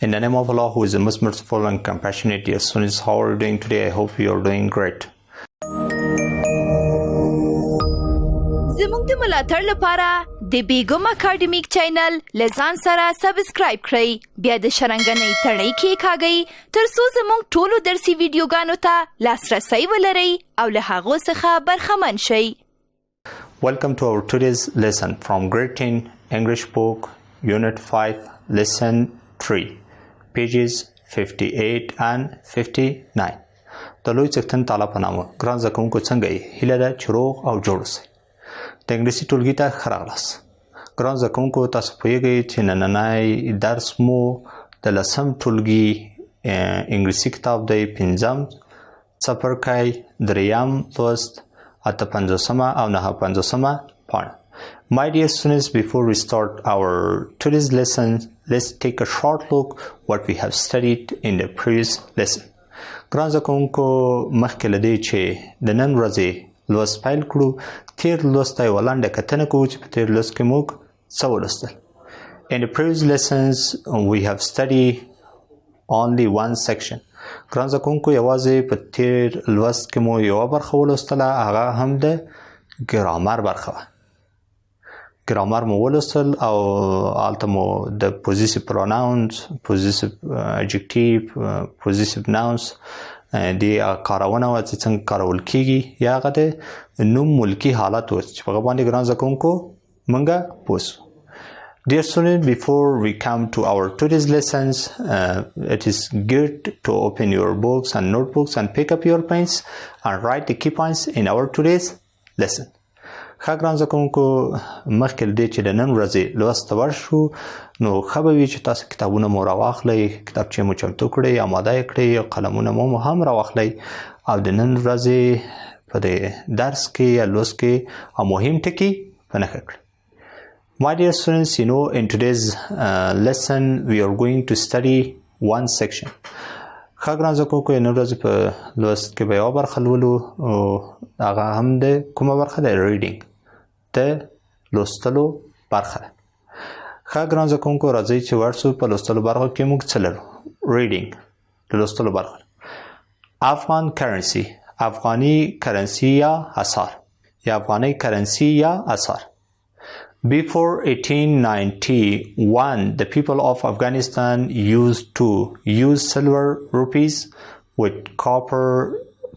In the name of Allah, who is the most merciful and compassionate, dear students, how are you doing today? I hope you are doing great. زموږ د ملاتړ لپاره د بیګم اکاډمیک چینل لزان سره سبسکرایب کړئ، بیا د شرنګنۍ تڼۍ کېکاږئ ترڅو زموږ ټولو درسي ویډیوګانو ته لاسرسی ولرئ او له هغو څخه برخمن شئ. Welcome to our today's lesson from Grade 10 English book, Unit 5, Lesson 3, pages 58 and 59. د لوی څښتن تعالی په نامه ګران زده کوونکو څنګه یې؟ هیله ده چې روغ او جوړ اوسئ. د انګلیسي ټولګي ته ښه راغلاست. ګران زده کوونکو تاسو پوهیږئ چې نننی درس مو د 10م ټولګي انګلیسي کتاب دی، پنځم څپرکی، دریم لوست، اته پنځوسمه او نهه پنځوسمه پاڼه. My dear students, before we start our today's lesson, let's take a short look what we have studied in the previous lesson. ګران زده کوونکو مخکې له دې چې د نن ورځې لوست پیل کړو، تیر لوست ته یوه لنډه کتنه کوو چې په تیر لوست کې موږ څه ولوستل. In the previous lessons, we have studied only one section. ګران زده کوونکو یوازې په تیر لوست کې مو یوه برخه ولوستله، هغه هم د ګرامر برخه وه. ګرامر مو ولوستل او هلته مو د پوزیسیو پروناونز، پوزیسیو اجکټیو، پوزیسیو ناونز د کارونه وه چې څنګه کارول کیږي، یا هغه د نوم ملکي حالت و چې په هغه باندې ګران زده کوونکو موږ پوه سو. Dear students, before we come to our today's lessons, it is good to open your books and notebooks and pick up your pens and write the key points in our today's lesson. ښه ګران زده کوونکو مخکې له دې چې د نن ورځې لوست ته ورشو نو ښه به وي چې تاسو کتابونه مو راواخلئ، کتابچې مو چمتو کړئ، اماده یې کړئ، قلمونه مو هم راواخلئ او د نن ورځې په دې درس کې یا لوست کې مهم ټکي په نښه کړئ. My dear students, you know, in today's lesson we are going to study one section. ښه ګران زده کوونکو نن ورځې په لوست کې به یوه برخه لولو، هغه هم د کومه برخه ده؟ ریډینګ، د لوستلو برخه ده. ښه ګران زده کوونکو راځئ چې ورسو په لوستلو برخه کې موږ څه لرو؟ ریډینګ، د لوستلو برخه. افغان کرنسي، افغاني کرنسي یا اسعار، یا افغاني کرنسي یا اسعار. Before 1891, the people of Afghanistan used to use silver rupees with copper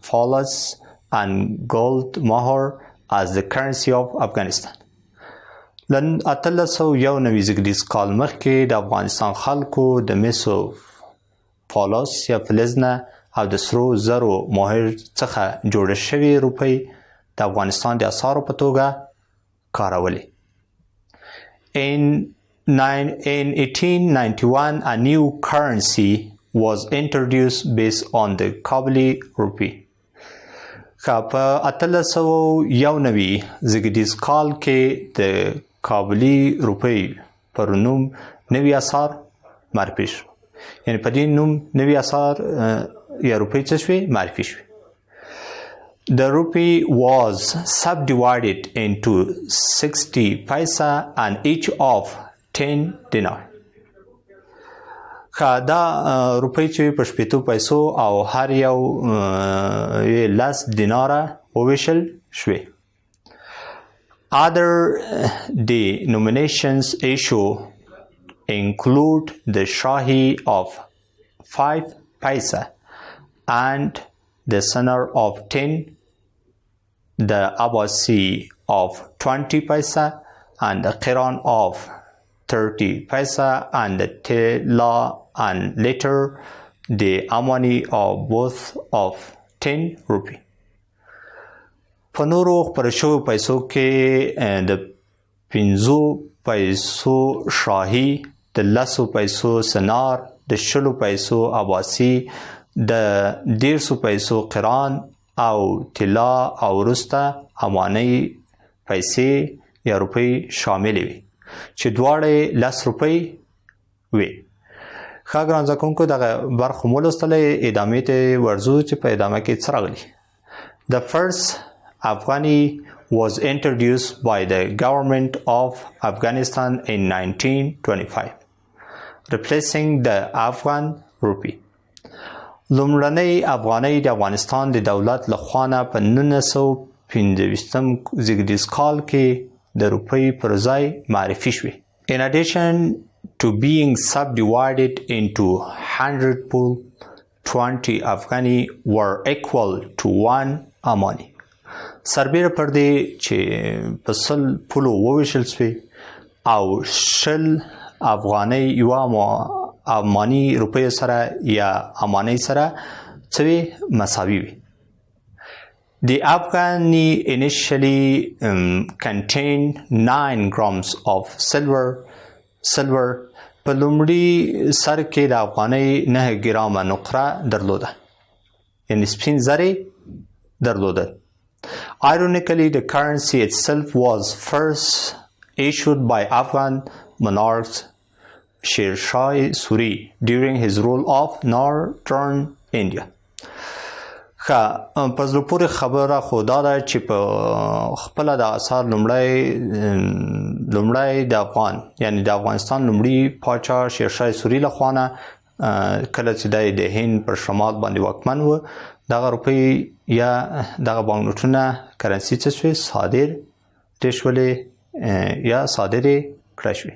fallals and gold mohr as the currency of Afghanistan. لن 1891 زیږدیز کال مخکې د افغانستان خلکو د مسو فالوس یا فلز نه او د سرو زرو مهر څخه جوړه شوې روپۍ د افغانستان د اسعارو په توګه کارولې. In 1891, a new currency was introduced based on the Kabuli rupee. په 1891 زیږدیز کال کې د کابلي روپۍ پر نوم نوي اسعار معرفي شو، یعنې په دې نوم نوي اسعار یا روپۍ څه شوې؟ معرفي شوې. The rupee was subdivided into 60 paisa and each of 10 dinar. دا روپۍ چې په 60 پیسو او هر یو 10 دیناره وویشل شوې. Other denominations issue include the Shahi of 5 paisa and the Sanar of 10, the Abbasi of 20 paisa and the Qiran of 30 paisa and the Tela and later the Amani of both of 10 rupee. په نورو خپره شویو پیسو کې د 5 پیسو شاهي، د 10 پیسو سنار، د 20 پیسو عباسی، د 150 پیسو قران او طلا او وروسته امانۍ پیسې یا روپۍ شاملې وي چې دواړه 10 روپۍ وي. ښه ګران زده کوونکو دغه برخه مو لوستلی، ادامې ته ورځو چې په ادامه کې څه راغلي. The first Afghani was introduced by the government of Afghanistan in 1925. replacing the Afghan rupee. لومړنۍ افغانۍ د افغانستان د دولت لخوا نه په 1925 زیږدیز کال کې د روپۍ پر ځای معرفي شوې. In addition to being subdivided into 100 pool, 20 Afghani were equal to 1 Amani. سربیره پر دې چې په 100 پولو وویشل شوې او 100 افغانۍ یوه امانی روپیو سره یا امانۍ سره څه مساوي وي. The Afghani initially contained 9 grams of silver. په لومړي سر کې د افغانۍ 9 ګرامه نقره درلوده. یعنې سپین زرې درلودل. Ironically, the currency itself was first issued by Afghan monarch Sher Shah Suri during his rule of Northern India. په زړه پورې خبره خو دا ده چې په خپله د اثار لومړی د افغان یعنې د افغانستان لومړي پاچا شیرشاه سوري لخوا نه کله چې دی د هند پر شمال باندې واکمن و دغه روپۍ یا دغه بانکنوټونه کرنسي څه شوې صادرې شولې یا صادرې کړه شوې.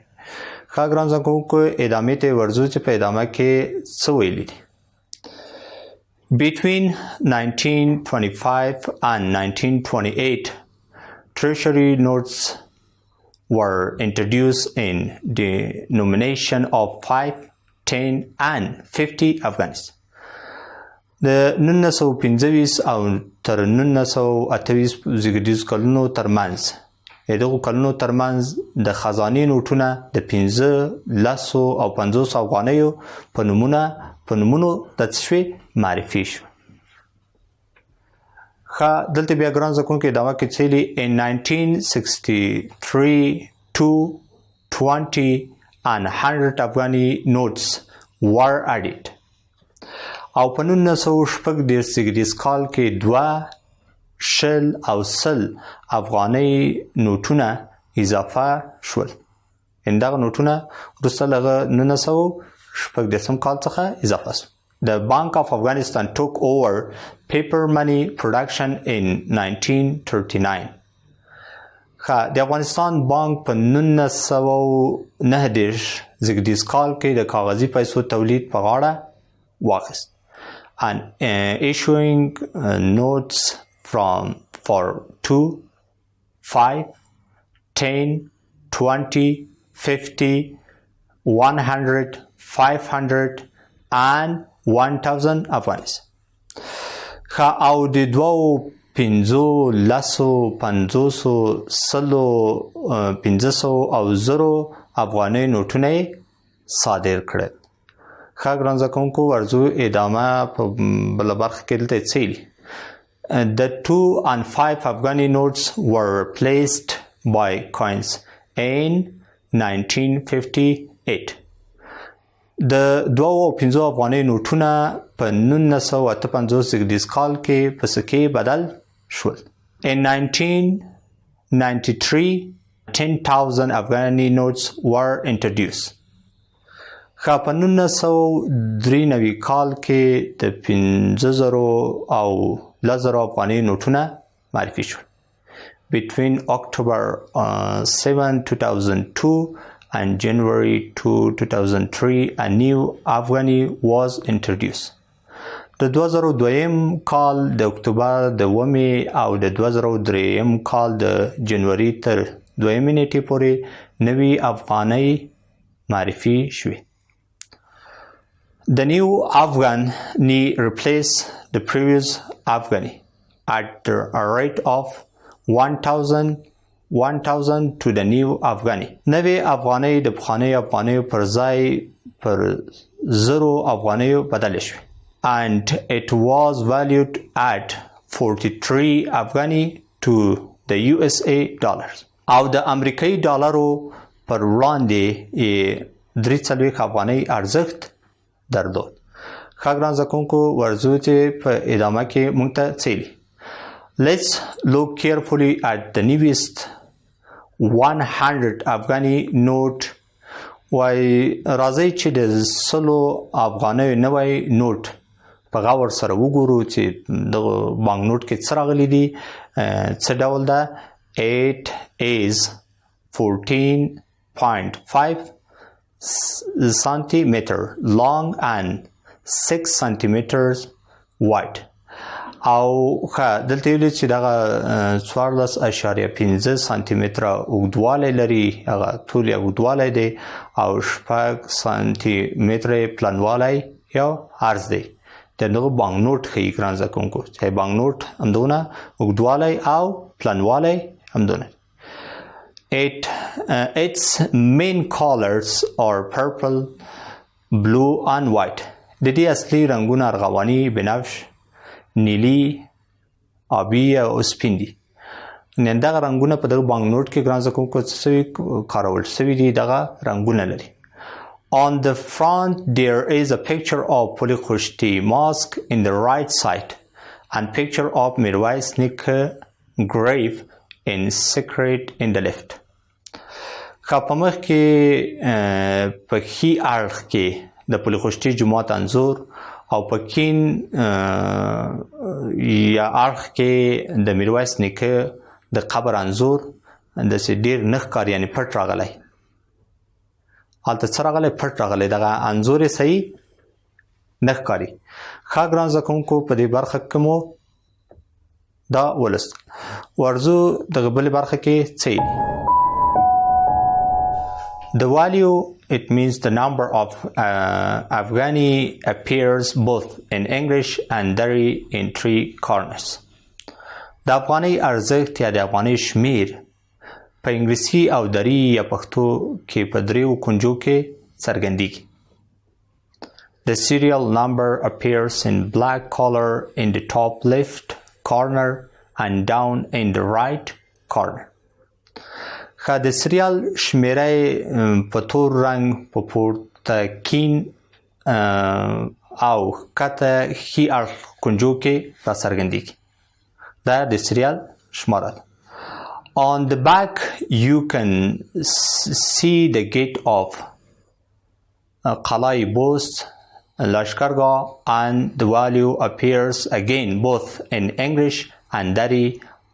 ښه ګران زده کوونکو ادامې ته ورځو چې په ادامه کې څه ویلي دي. Between 1925 and 1928, treasury notes were introduced in denomination of 5, 10 and 50 Afghanis. د 1925 او تر 1928 زیږدیز کلونو ترمنځ دغو کلونو ترمنځ د خزانې نوټونه د 15 لسو او 50 افغانیو په نومونو د څه معرفي شو. ښه دلته بیا ګران زده کوونکي ادامه کې څه in 1963 220 and 100 Afghani notes were added. او په 1946 زیږدیز کال کې 2 او 100 افغانۍ نوټونه اضافه شول. دغه نوټونه وروسته له 1946 کال څخه اضافه شول. The Bank of Afghanistan took over paper money production in 1939. د افغانستان بانک په 1939 زیږدیز کال کې د کاغذي پیسو تولید په غاړه واخیست. And issuing notes for 2, 5, 10, 20, 50, 100, 500 and 1000 Afghanis. او د 2 15 لسو 500 سلو 500 او 0 افغانۍ نوټونه صادر کړل. ښه ګران زده کوونکو ورځو ادامه په بله برخه کې دلته څه دي. The 2 and 5 Afghani notes were replaced by coins in 1958. د 2 او 15 افغانۍ نوټونه په 1958 زیږدیز کال کې په سکې بدل شول. In 1993 10,000 Afghani notes were introduced. ښه په 1993 کال کې د 15,000 او 10,000 افغانۍ نوټونه معرفي شول. Between October 7, 2002 and January 2, 2003 a new Afghani was introduced. د 2002 کال د اکتوبر د 1 او د 2003 کال د جنوري تر 2 نیټې پورې نوې افغانۍ معرفي شوې. The new Afghani replaced the previous Afghani at the rate of 1,000 to the new Afghani. نوې افغانۍ د پخوانۍ افغانۍ پر ځای پر 0 افغانۍ بدل شوې. And it was valued at 43 Afghani to the USA dollars. او د امریکایي ډالرو پر وړاندې 3 افغانۍ ارزښت درلود. ښه ګران زده کوونکو ورځو چې په ادامه کې موږ ته څه دي. Let's look carefully at the newest 100 Afghani note وای راځي چې د سلو افغانیو نوی نوټ په غور سره وګورو چې د بانک نوټ کې څه راغلي دي. څه ډول ده؟ 8 is 14.5 centimeter long and 6 centimeters wide. او دلته ویل چې دغه 14.5 سانتي متره اوږدوالی لري، هغه ټول یې اوږدوالی دی، او 6 سانتي متره پلنوالی یا عرض دی. د دغه بانک نوټ ښیي ګران زده کوونکو چې بانک نوټ همدونه اوږدوالی او پلنوالی همدونه. Its main colors are purple, blue and white. د دې اصلي رنګونه ارغواني، بنفش، نیلی، آبي او سپین دي. نن دغه رنګونه په دغه بانک نوټ کې ګران زده کوونکو څه کارول شوي دي، دغه رنګونه لري. On the front there is a picture of Polikushti mosque in the right side and picture of Mirwais Nika grave in secret in the left. په مخ کې په ښي اړخ کې د پولخشتي جومات انځور او په کین یا اړخ کې د میرویس نیکه د قبر انځور داسې ډېر نه ښکاري، یعنې پټ راغلی. هلته څه راغلی؟ پټ راغلی. دغه انځور یې صحیح نه ښکاري. ښه ګران زده کوونکو په دې برخه کې مو دا ولوست. ورځو دغه بلې برخه کې څه دي؟ The value, it means the number of Afghani appears both in English and Dari in 3 corners. د افغاني ارزښت یا د افغاني شمیر په انګلیسي او دری یا پښتو کې په 3 کنجو کې څرګندېږي. The serial number appears in black color in the top left corner and down in the right corner. د سریال شمیره په تور رنګ په پورته کین او کته ښي اړخ کنجو کې راڅرګندېږي. دا د سریال شماره ده. On the back you can see the gate of Qalai Bost, Lashkargah, and the value appears again both in English and Dari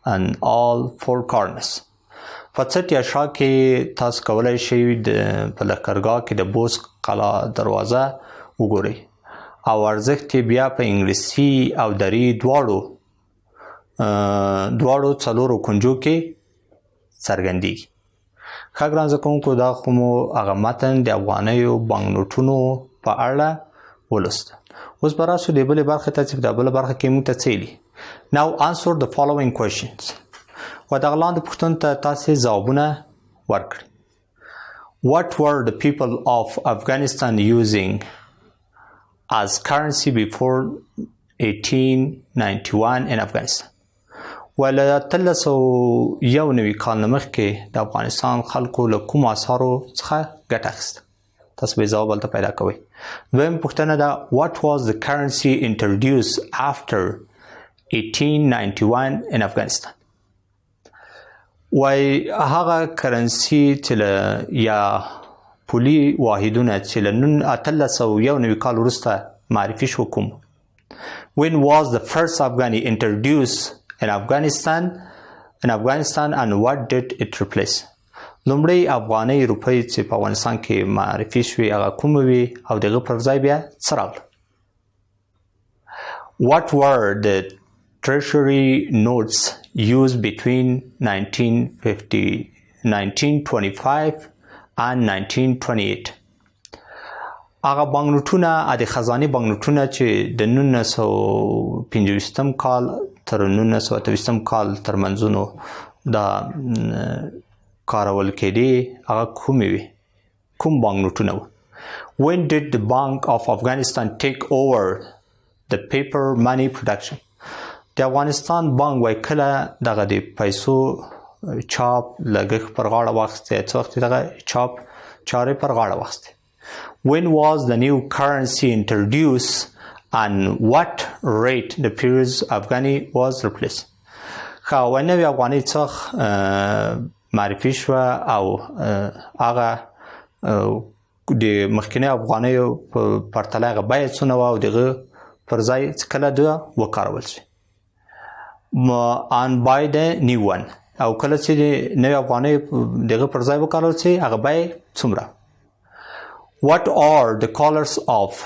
and all 4 corners. په څټ یا شا کې تاسو کولی شئ په لښکرګاه کې د بوس قلا دروازه وګورئ او ارزښت یې بیا په انګلیسي او دري دواړو 4 کنجو کې څرګندېږي. ښه ګران زده کوونکو دا خو مو هغه متن د افغانیو بانک نوټونو په اړه ولوست. اوس به راسو د بلې برخې ته چې په دا بله برخه کې موږ ته څه ویلي. Now answer the following questions. و دغه لاندې پوښتنو ته تاسې ځوابونه ورکړئ. What were the people of Afghanistan using as currency before 1891 in Afghanistan? ول 1391 کال نه مخکې د افغانستان خلکو له کومو اسعارو څخه ګټه اخیسته؟ تاسو به ځواب هلته پیدا کوئ. دویم پوښتنه ده What was the currency introduced after 1891 in Afghanistan? وای هغه کرنسي چې یا پولي واحدونه چې له 1391 کال وروسته معرفي شو کوم؟ When was the first Afghani introduced in Afghanistan and what did it replace? لومړی افغاني روپۍ چې په افغانستان کې معرفي شوې هغه کومه وي او دغه پر ځای بیا څه راغله؟ What were the treasury notes used between 1925 and 1928. هغه بانک نوټونه د خزاني بانک نوټونه چې د 1950 کال تر 1928 کال ترمنځونو دا کارول کېدې هغه کومې وي؟ کوم بانک نوټونه وو؟ When did the Bank of Afghanistan take over the paper money production? د افغانستان بانک وای کله دغه د پیسو چاپ لګښت پر غاړه واخیستی، څه وخت دغه چاپ چارې پر غاړه واخیستی. When was the new currency introduced and what rate the previous Afghani was replaced? ښه وای نوې افغانۍ څخه معرفي شوه او هغه د مخکنی افغانیو په پرتله هغه بیه څونه وه او دغه پر ځای کله دوه وکارول شي. and buy the new one او کله چې د نوې افغانۍ دغه پر ځای وکارول شي هغه بیه څومره. What are the colors of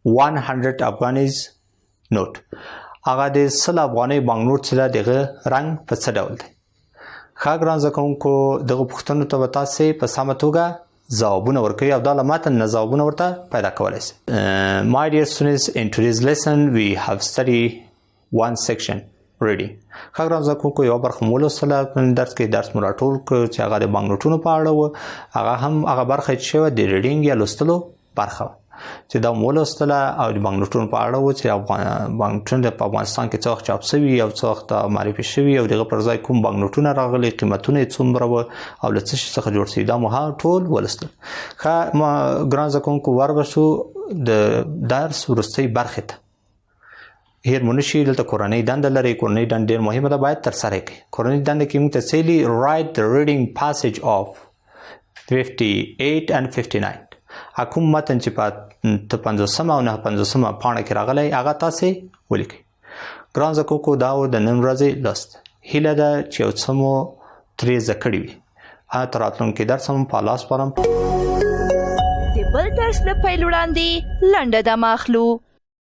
100 Afghanis note؟ هغه د 100 افغانۍ بانکنوټ چې دغه رنګ په څه ډول دی؟ ښه ګران زده کوونکو دغه پوښتنو ته به تاسې په سمه توګه ځوابونه ورکوي او دا له متن نه ځوابونه ورته پیدا کولی شئ. My dear students, in today's lesson we have studied one section reading. ښه ګران زده کوونکو یوه برخه مو ولوستله په درس کې درس مو راټول کړ چې هغه د بانکنوټونو په اړه وه. هغه هم هغه برخه چې شوه د ریډینګ یا لوستلو برخه وه چې دا مو ولوستله او د بانکنوټونو په اړه وه چې بانکنوټونه په افغانستان کې څه وخت چاپ شوي او څه وخت معرفي شوي او دغه پر ځای کوم بانکنوټونه راغلي قیمتونه یې څومره وه او له څه شي څخه جوړ شوي دا مو ټول ولوستل. ښه ګران زده کوونکو وربشو د درس وروستۍ برخې ته. هیر مو نشي دلته کورنۍ دنده لري. کورنۍ دنده ډېر مهمه ده باید ترسره کړئ. کورنۍ دنده کې موږ ته څه write the reading passage of 58 and 59. کوم متن چې په 50 او 59 پاڼه کې راغلی هغه تاسې ولیکئ. ګران زده کوونکو دا و د نن ورځې لوست. هیله ده چې یو څه مو ترې زده کړي وي. تر راتلونکي درس هم په الله سپارم. د بل درس له پیل وړاندې لنډه دمه اخلو.